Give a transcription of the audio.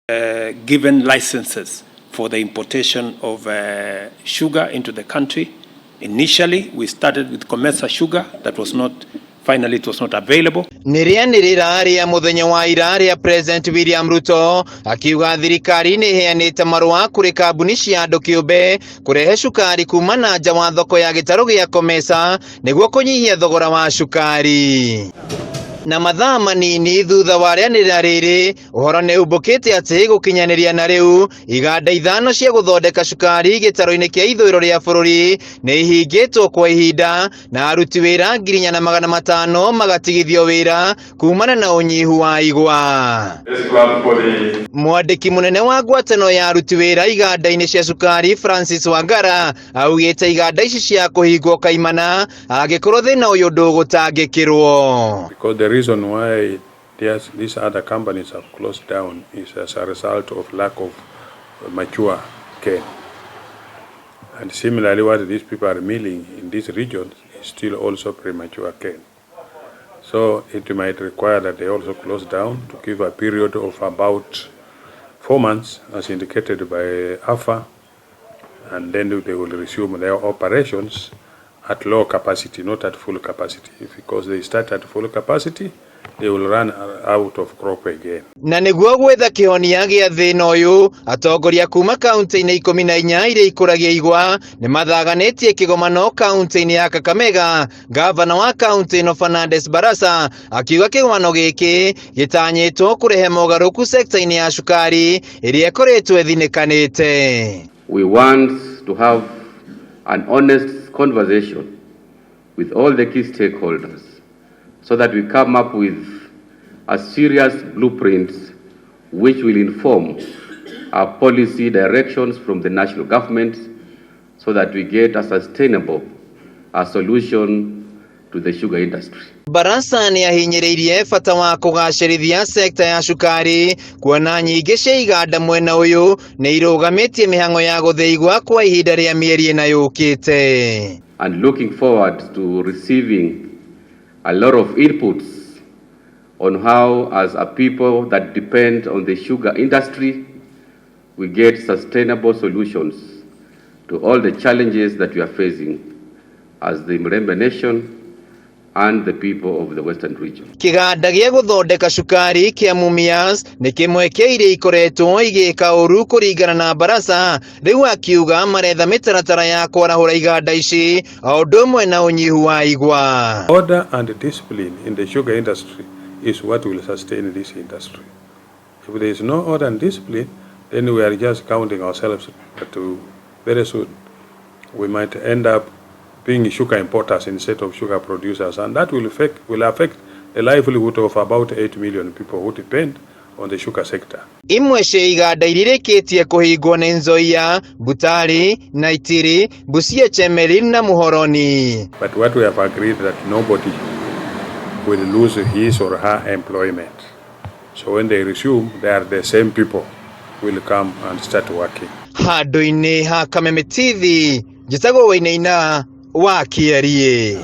given licenses for the importation of sugar into the country. Initially, we started with commercial sugar that was not, finally it was not available. Nirianirira ria muthenya wa ira ria President William Ruto akiuga thirikari ni heanite marua kuri kambuni cia andu kiumbe kurehe cukari kuma na nja wa thoko ya gitaru gia komesa niguo kunyihia thogora wa cukari. Na mathaa manini thutha wa rĩanĩrĩra rĩrĩ ũhoro nĩ umbũkĩte atĩ gũkinyaniria na rĩu iganda ithano cia gũthondeka cukari gĩtaro-inĩ kĩa ithũĩro rĩa bũrũri nĩ ihingĩtwo kwa ihinda na aruti wĩra 4,500 magatigithio wĩra kumana na ũnyihu wa igwa. Mwandĩki mũnene wa ngwatanĩro ya aruti wĩra iganda-inĩ cia cukari Francis Wangara augĩte iganda ici cia kũhingwo kaimana angĩkorwo thĩna ũyũ ndũgũtangĩkĩrwo. The reason why these other companies have closed down is as a result of lack of mature cane. And similarly, what these people are milling in these regions is still also premature cane. So it might require that they also close down to give a period of about 4 months, as indicated by AFA, and then they will resume their operations at low capacity, not at full capacity. Because they start at full capacity, they will run out of crop again. Na niguo gwetha kihonia gia thina uyu atongoria kuma kaunti-inĩ 14 iria ikũragia igwa nĩ mathaganĩtie kĩgomano kaunti-inĩ ya Kakamega. Gavana wa kaunti ĩno Fernandes Barasa akiuga kĩgomano gĩkĩ gĩtanyĩtwo kũrehe mogarũku sekta-inĩ ya cukari ĩrĩa ĩkoretwo ĩthinĩkanĩte. We want to have an honest conversation with all the key stakeholders so that we come up with a serious blueprint which will inform our policy directions from the national government so that we get a sustainable solution to the sugar industry. Barasa ni ahinyĩrĩirie bata wa kũgacĩrithia sekta ya cukari kuona nyingĩ cia iganda mwena uyu nĩ irũgamĩtie mĩhang'o ya gũthĩa igwa kwa ihinda rĩa mĩeri ĩna yũkĩte. And looking forward to receiving a lot of inputs on how, as a people that depend on the sugar industry, we get sustainable solutions to all the challenges that we are facing as the Mrembe nation and the people of the Western region. Kiganda gĩa gũthondeka cukari kĩa Mumias nĩ kĩmwe kĩa iria ikoretwo igĩka ũru kũringana na Barasa, rĩu akiuga maretha mĩtaratara ya kwarahũra iganda ici o ũndũ ũmwe na ũnyihu wa igwa. Order and discipline in the sugar industry is what will sustain this industry. If there is no order and discipline, then we are just counting ourselves that very soon we might end up being sugar importers instead of sugar producers, and that will affect the livelihood of about 8 million people who depend on the sugar sector. Imwe cia iganda irirĩkĩtie kũhingwo nĩ Nzoia, Butari, Naitiri, Busia, Chemelil na Muhoroni. But what we have agreed that nobody will lose his or her employment. So when they resume, they are the same people who will come and start working. Handũ-inĩ ha Kameme TV, njĩtagwo Wainaina wa Kiarie.